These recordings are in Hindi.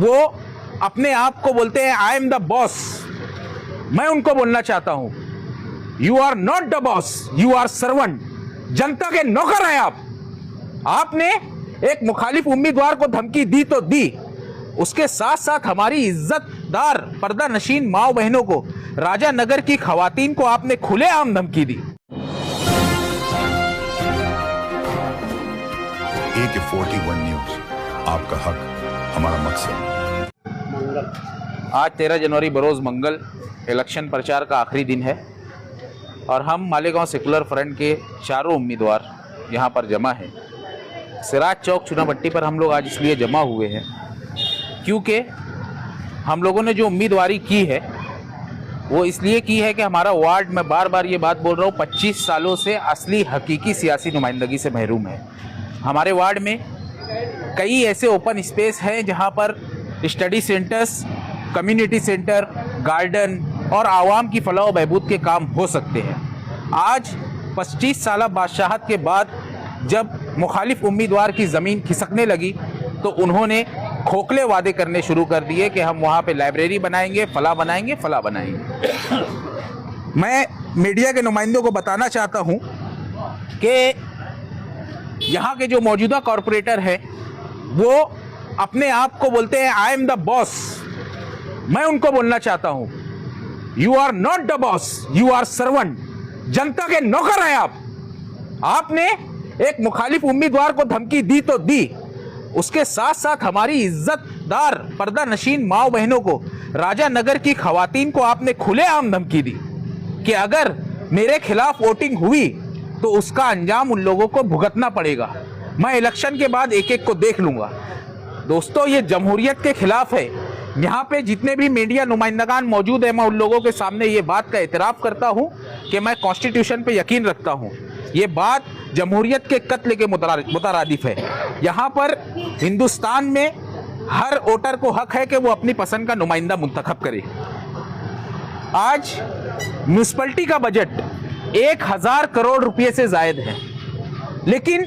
वो अपने आप को बोलते हैं आई एम द बॉस। मैं उनको बोलना चाहता हूं, you are not the boss, you are servant. जनता के नौकर हैं आप। आपने एक मुखालिफ उम्मीदवार को धमकी दी तो दी, उसके साथ साथ हमारी इज्जतदार पर्दा नशीन माओ बहनों को, राजा नगर की खवातीन को आपने खुलेआम धमकी दी। AK41 न्यूज़, आपका हक हमारा मकसद। आज 13 जनवरी बरोज मंगल इलेक्शन प्रचार का आखिरी दिन है और हम मालेगांव सेकुलर फ्रंट के चारों उम्मीदवार यहाँ पर जमा हैं। सिराज चौक चुनाभट्टी पर हम लोग आज इसलिए जमा हुए हैं क्योंकि हम लोगों ने जो उम्मीदवारी की है वो इसलिए की है कि हमारा वार्ड, मैं बार बार ये बात बोल रहा हूँ, 25 सालों से असली हकीकी सियासी नुमाइंदगी से महरूम है। हमारे वार्ड में कई ऐसे ओपन स्पेस हैं जहाँ पर study centres, community centre, garden और आवाम की फलाह व बहबूद के काम हो सकते हैं। आज 25 साल बादशाहत के बाद जब मुखालिफ उम्मीदवार की ज़मीन खिसकने लगी तो उन्होंने खोखले वादे करने शुरू कर दिए कि हम वहाँ पे लाइब्रेरी बनाएंगे, फलाह बनाएंगे, फलाह बनाएंगे। मैं मीडिया के नुमाइंदों को बताना चाहता हूँ कि यहाँ के जो मौजूदा कॉरपोरेटर हैं वो अपने आप को बोलते हैं आई एम द बॉस। मैं उनको बोलना चाहता हूं, you are not the boss, you are servant. जनता के नौकर हैं आप। आपने एक मुखालिफ उम्मीदवार को धमकी दी तो दी, उसके साथ साथ हमारी इज्जतदार पर्दा नशीन माओ बहनों को, राजा नगर की खवातीन को आपने खुलेआम धमकी दी कि अगर मेरे खिलाफ वोटिंग हुई तो उसका अंजाम उन लोगों को भुगतना पड़ेगा। मैं इलेक्शन के बाद एक एक को देख लूंगा। दोस्तों, ये जमहूरियत के खिलाफ है। यहाँ पे जितने भी मीडिया नुमाइंदगान मौजूद है, मैं उन लोगों के सामने ये बात का एतराफ़ करता हूँ कि मैं कॉन्स्टिट्यूशन पे यकीन रखता हूँ। ये बात जमहूरियत के कत्ल के मुतरादिफ है। यहाँ पर हिंदुस्तान में हर वोटर को हक है कि वो अपनी पसंद का नुमाइंदा मुंतखब करे। आज म्यूनसिपलिटी का बजट 1000 करोड़ रुपये से ज़ायद है, लेकिन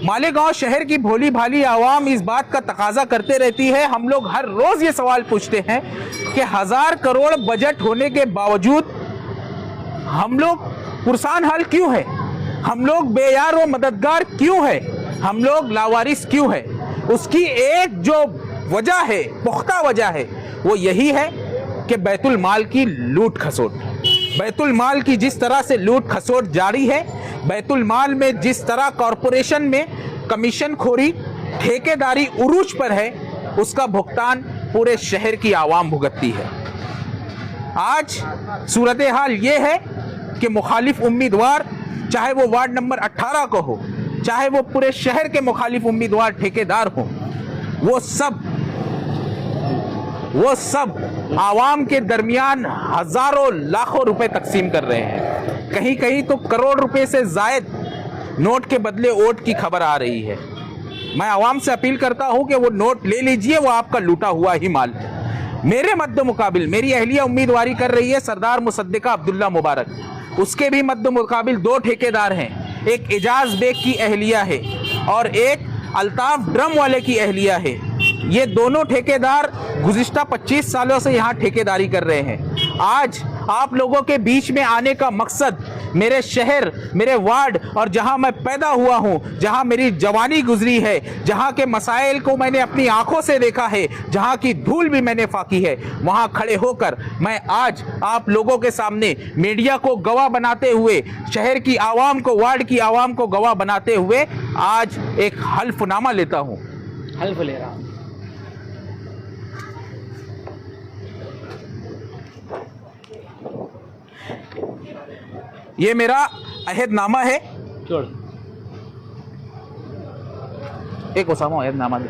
मालेगांव शहर की भोली भाली आवाम इस बात का तकाजा करते रहती है। हम लोग हर रोज ये सवाल पूछते हैं कि 1000 करोड़ बजट होने के बावजूद हम लोग पुरसान हाल क्यों है, हम लोग बेयार व मददगार क्यों है, हम लोग लावारिस क्यों है। उसकी एक जो वजह है, पुख्ता वजह है, वो यही है कि बैतुल माल की लूट खसोट। बैतुल माल की जिस तरह से लूट खसोट जारी है, बैतुल माल में जिस तरह कॉरपोरेशन में कमीशन खोरी, ठेकेदारी उरूज पर है, उसका भुगतान पूरे शहर की आवाम भुगतती है। आज सूरत हाल ये है कि मुखालिफ उम्मीदवार, चाहे वो वार्ड नंबर 18 को हो, चाहे वो पूरे शहर के मुखालिफ उम्मीदवार ठेकेदार हो, वो सब आवाम के दरमियान हजारों लाखों रुपए तकसीम कर रहे हैं। कहीं कहीं तो करोड़ रुपए से जायद नोट के बदले वोट की खबर आ रही है। मैं आवाम से अपील करता हूं कि वो नोट ले लीजिए, वो आपका लूटा हुआ ही माल है। मेरे मद्दे मुकाबिल मेरी अहलिया उम्मीदवारी कर रही है सरदार मुसद्दिका अब्दुल्ला मुबारक। उसके भी मद्दे मुकाबिल 2 ठेकेदार हैं, एक एजाज बेग की अहलिया है और एक अल्ताफ ड्रम वाले की अहलिया है। ये दोनों ठेकेदार गुज़िश्ता 25 सालों से यहाँ ठेकेदारी कर रहे हैं। आज आप लोगों के बीच में आने का मकसद मेरे शहर, मेरे वार्ड और जहाँ मैं पैदा हुआ हूँ, जहाँ मेरी जवानी गुजरी है, जहाँ के मसाइल को मैंने अपनी आंखों से देखा है, जहाँ की धूल भी मैंने फाकी है, वहाँ खड़े होकर मैं आज आप लोगों के सामने मीडिया को गवाह बनाते हुए, शहर की आवाम को, वार्ड की आवाम को गवाह बनाते हुए आज एक हल्फनामा लेता हूँ। हल्फ ले रहा हूँ। ये मेरा अहदनामा है। छोड़ एक ओसामा अहदनामा दे।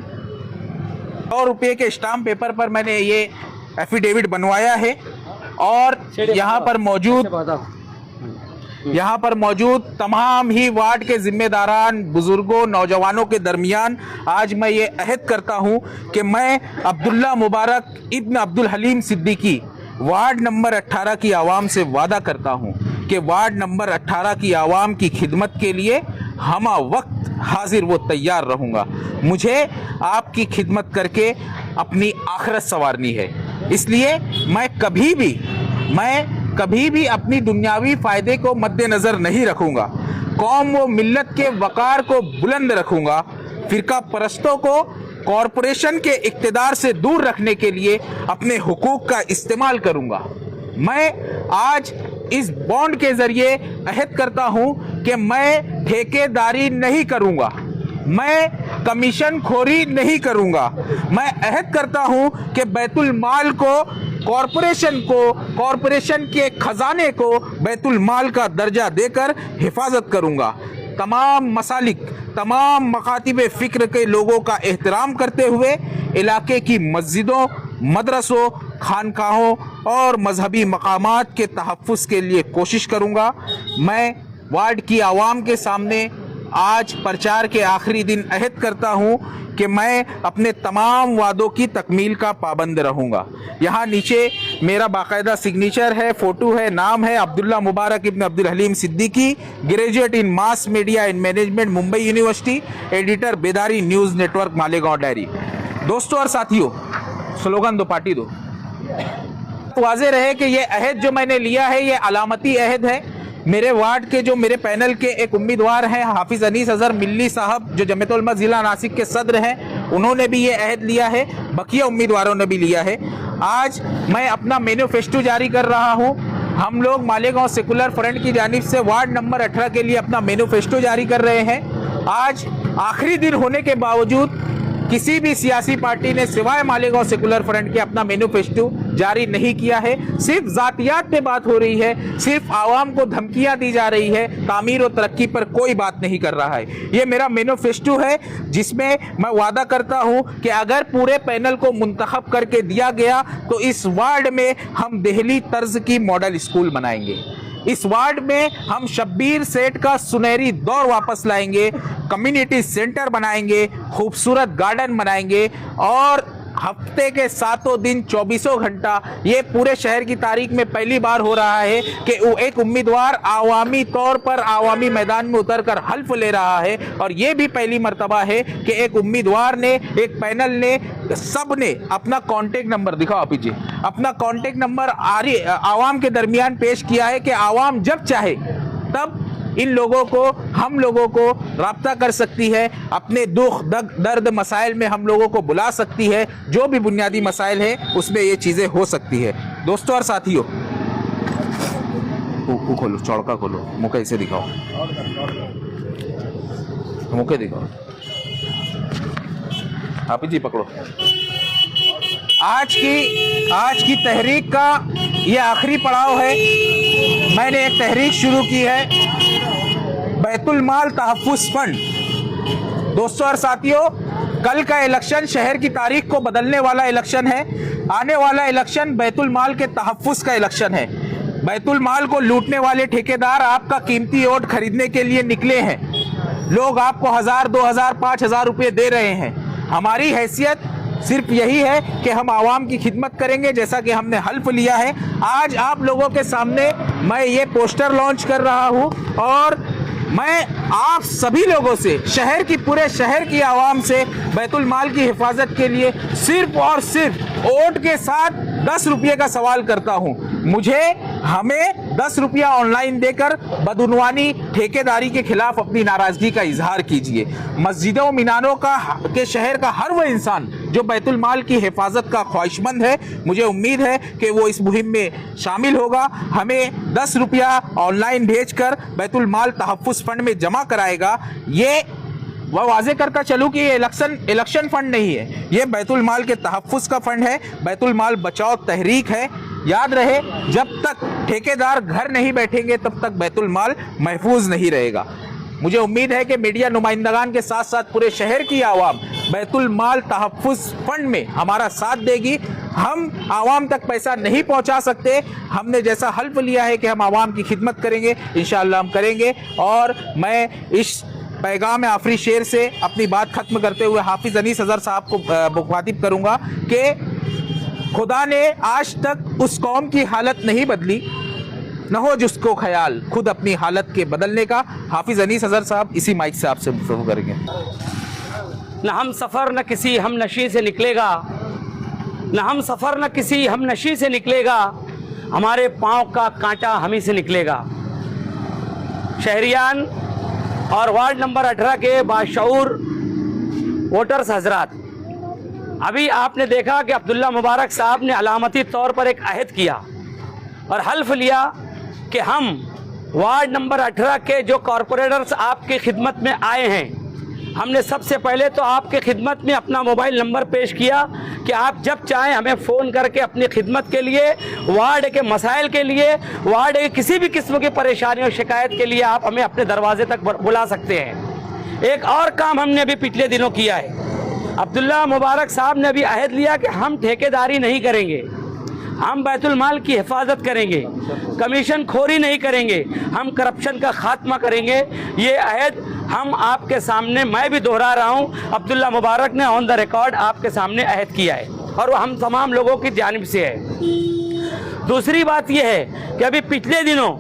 100 रुपये के स्टाम्प पेपर पर मैंने ये एफिडेविट बनवाया है और यहाँ पर मौजूद तमाम ही वार्ड के जिम्मेदारान, बुजुर्गों, नौजवानों के दरमियान आज मैं ये अहद करता हूँ कि मैं अब्दुल्ला मुबारक इब्न अब्दुल हलीम सिद्दीकी वार्ड नंबर 18 की आवाम से वादा करता हूँ कि वार्ड नंबर 18 की आवाम की खिदमत के लिए हमा वक्त हाजिर वो तैयार रहूँगा। मुझे आपकी खिदमत करके अपनी आखिरत संवारनी है। इसलिए मैं कभी भी अपनी दुनियावी फायदे को मद्देनजर नहीं रखूंगा। कौम व मिल्लत के वकार को बुलंद रखूंगा। फिरका परस्तों को कॉरपोरेशन के इक्तदार से दूर रखने के लिए अपने हुकूक का इस्तेमाल करूंगा। मैं आज इस बॉन्ड के जरिए अहद करता हूं कि मैं ठेकेदारी नहीं करूंगा, मैं कमीशन खोरी नहीं करूंगा। मैं अहद करता हूं कि बैतुल माल को कॉरपोरेशन के खजाने को बैतुल माल का दर्जा देकर हिफाजत करूंगा। तमाम मसालिक, तमाम मकातिब फ़िक्र के लोगों का एहतराम करते हुए इलाके की मस्जिदों, मदरसों, खानकाहों और मजहबी मकामात के तहफ़्फ़ुज़ के लिए कोशिश करूंगा। मैं वार्ड की आवाम के सामने आज प्रचार के आखिरी दिन अहद करता हूं कि मैं अपने तमाम वादों की तकमील का पाबंद रहूंगा। यहाँ नीचे मेरा बाकायदा सिग्नेचर है, फ़ोटो है, नाम है Abdullah Mubarak Ibn Abdul Haleem Siddiqui, graduate in mass media and management, Mumbai university, editor Bedari news network, Malegaon diary. दोस्तों और साथियों, स्लोगन दो, पार्टी दो। वाज़े रहे कि ये अहद जो मैंने लिया है ये अलामती अहद है। मेरे वार्ड के जो मेरे पैनल के एक उम्मीदवार हैं हाफिज़ अनीस अज़हर मिल्ली साहब, जो जमीयत उलमा ज़िला नासिक के सदर हैं, उन्होंने भी ये अहद लिया है, बकिया उम्मीदवारों ने भी लिया है। आज मैं अपना मैनिफेस्टो जारी कर रहा हूँ। हम लोग मालेगांव सेकुलर फ्रंट की जानिब से वार्ड नंबर 18 के लिए अपना मैनिफेस्टो जारी कर रहे हैं। आज आखिरी दिन होने के बावजूद किसी भी सियासी पार्टी ने सिवाय मालेगांव सेकुलर फ्रंट के अपना मैनिफेस्टो जारी नहीं किया है। सिर्फ जातियात पे बात हो रही है, सिर्फ आवाम को धमकियां दी जा रही है, तामीर और तरक्की पर कोई बात नहीं कर रहा है। ये मेरा मैनिफेस्टो है जिसमें मैं वादा करता हूं कि अगर पूरे पैनल को मुंतखब करके दिया गया तो इस वार्ड में हम दिल्ली तर्ज की मॉडल स्कूल बनाएंगे। इस वार्ड में हम शब्बीर सेठ का सुनहरी दौर वापस लाएंगे, कम्युनिटी सेंटर बनाएंगे, खूबसूरत गार्डन बनाएंगे और हफ्ते के 7 दिन 24 घंटा, ये पूरे शहर की तारीख में पहली बार हो रहा है कि एक उम्मीदवार आवामी तौर पर आवामी मैदान में उतरकर हल्फ ले रहा है। और ये भी पहली मर्तबा है कि एक उम्मीदवार ने, एक पैनल ने, सब ने अपना कॉन्टेक्ट नंबर, दिखाओ आप जी, अपना कॉन्टेक्ट नंबर आवाम के दरमियान पेश किया है कि आवाम जब चाहे तब इन लोगों को, हम लोगों को राब्ता कर सकती है, अपने दुख दर्द मसाइल में हम लोगों को बुला सकती है। जो भी बुनियादी मसाइल है उसमें ये चीज़ें हो सकती है। दोस्तों और साथियों, खोलो, चौड़का खोलो, मुँह ऐसे दिखाओ, मुँह दिखाओ, आप जी पकड़ो। आज की तहरीक का ये आखिरी पड़ाव है। मैंने एक तहरीक शुरू की है, बैतुल माल तहफ़्फ़ुज़ फंड। दोस्तों और साथियों, कल का इलेक्शन शहर की तारीख को बदलने वाला इलेक्शन है। आने वाला इलेक्शन बैतुल माल के तहफ़्फ़ुज़ का इलेक्शन है। बैतुल माल को लूटने वाले ठेकेदार आपका कीमती वोट खरीदने के लिए निकले हैं। लोग आपको 1000, 2000, 5000 रुपये दे रहे हैं। हमारी हैसियत सिर्फ यही है कि हम आवाम की खिदमत करेंगे, जैसा कि हमने हल्फ लिया है। आज आप लोगों के सामने मैं ये पोस्टर लॉन्च कर रहा हूँ और मैं आप सभी लोगों से, पूरे शहर की आवाम से बैतुल माल की हिफाजत के लिए सिर्फ और सिर्फ वोट के साथ 10 रुपये का सवाल करता हूं। हमें 10 रुपया ऑनलाइन देकर बदउनवानी ठेकेदारी के खिलाफ अपनी नाराजगी का इजहार कीजिए। मस्जिदों मीनारों के शहर का हर वो इंसान जो बैतुल माल की हिफाजत का ख्वाहिशमंद है, मुझे उम्मीद है कि वो इस मुहिम में शामिल होगा। हमें 10 रुपया ऑनलाइन भेजकर बैतुल माल तहफ़्फ़ुज़ फंड में जमा कराएगा। ये वह वाजे करता चलूँ कि ये इलेक्शन फंड नहीं है, ये बैतुल माल के तहफ़्फ़ुज़ का फंड है। बैतुल माल बचाओ तहरीक है। याद रहे, जब तक ठेकेदार घर नहीं बैठेंगे तब तक बैतुल माल महफूज नहीं रहेगा। मुझे उम्मीद है कि मीडिया नुमाइंदगान के साथ साथ पूरे शहर की आवाम बैतुल माल तहफ़्फ़ुज़ फंड में हमारा साथ देगी। हम आवाम तक पैसा नहीं पहुंचा सकते, हमने जैसा हल्फ लिया है कि हम आवाम की खिदमत करेंगे, इंशाअल्लाह हम करेंगे। और मैं इस पैगाम आफरी शेर से अपनी बात ख़त्म करते हुए हाफिज़ अनीस अज़हर साहब को मुखातिब करूँगा कि खुदा ने आज तक उस कौम की हालत नहीं बदली, न हो जिसको ख्याल खुद अपनी हालत के बदलने का। हाफिज़ अनीस अज़हर साहब इसी माइक से आपसे गुफ्तगू करेंगे। न हम सफ़र न किसी हम नशी से निकलेगा, न हम सफ़र न किसी हम नशी से निकलेगा, हमारे पाँव का कांटा हम ही से निकलेगा। शहरियान और वार्ड नंबर 18 के बाशऊर वोटर्स हजरात, अभी आपने देखा कि अब्दुल्ला मुबारक साहब ने अलामती तौर पर एक अहद किया और हल्फ लिया कि हम वार्ड नंबर 18 के जो कॉरपोरेटर्स आपकी खिदमत में आए हैं, हमने सबसे पहले तो आपके खिदमत में अपना मोबाइल नंबर पेश किया कि आप जब चाहें हमें फ़ोन करके अपनी खिदमत के लिए, वार्ड के मसाइल के लिए, वार्ड के किसी भी किस्म की परेशानी और शिकायत के लिए आप हमें अपने दरवाजे तक बुला सकते हैं। एक और काम हमने अभी पिछले दिनों किया है, अब्दुल्ला मुबारक साहब ने अभी अहद लिया कि हम ठेकेदारी नहीं करेंगे, हम बैतुल माल की हिफाजत करेंगे, कमीशन खोरी नहीं करेंगे, हम करप्शन का खात्मा करेंगे। ये अहद हम आपके सामने, मैं भी दोहरा रहा हूँ, अब्दुल्ला मुबारक ने ऑन द रिकॉर्ड आपके सामने अहद किया है और वो हम तमाम लोगों की जानिब से है। दूसरी बात यह है कि अभी पिछले दिनों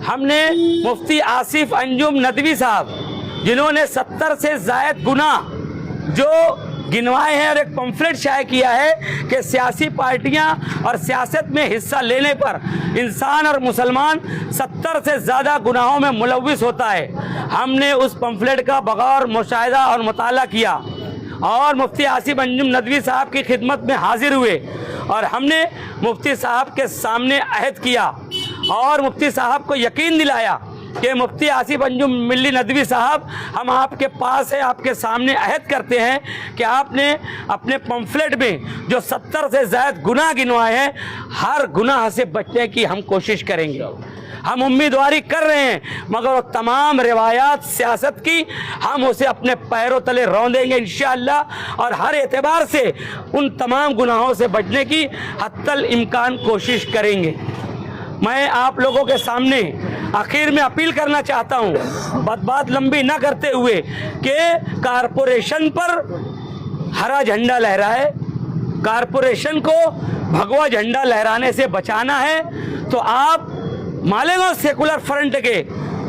हमने मुफ्ती आसिफ अंजुम नदवी साहब, जिन्होंने 70 से ज़ायद गुनाह जो गिनवाए हैं और एक पंफलेट शाये किया है कि सियासी पार्टियां और सियासत में हिस्सा लेने पर इंसान और मुसलमान 70 से ज़्यादा गुनाहों में मुलव्विस होता है, हमने उस पंफलेट का बगौर मुशाहिदा और मुताला किया और मुफ्ती आसिफ अंजुम नदवी साहब की खिदमत में हाजिर हुए और हमने मुफ्ती साहब के सामने अहद किया और मुफ्ती साहब को यकीन दिलाया कि मुफ्ती आसिफ अंजुम मिल्ली नदवी साहब, हम आपके पास है, आपके सामने अहद करते हैं कि आपने अपने पंफलेट में जो 70 से ज़्यादा गुनाह गिनवाए हैं, हर गुनाह से बचने की हम कोशिश करेंगे। हम उम्मीदवारी कर रहे हैं, मगर वो तमाम रिवायात सियासत की हम उसे अपने पैरों तले रौंदेंगे इंशाअल्लाह और हर एतबार से उन तमाम गुनाहों से बचने की हत्तल इम्कान कोशिश करेंगे। मैं आप लोगों के सामने आखिर में अपील करना चाहता हूँ, बात लंबी ना करते हुए, कि कारपोरेशन पर हरा झंडा लहराए, कारपोरेशन को भगवा झंडा लहराने से बचाना है तो आप मालेगांव सेकुलर फ्रंट के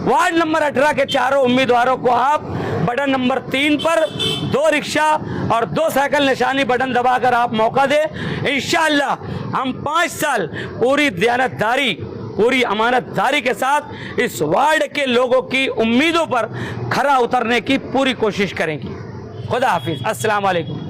वार्ड नंबर 18 के चारों उम्मीदवारों को आप बटन नंबर 3 पर 2 रिक्शा और 2 साइकिल निशानी बटन दबाकर आप मौका दें। इंशाअल्लाह हम 5 साल पूरी दयानतदारी, पूरी अमानतदारी के साथ इस वार्ड के लोगों की उम्मीदों पर खरा उतरने की पूरी कोशिश करेंगे। खुदा हाफिज, अस्सलाम वालेकुम।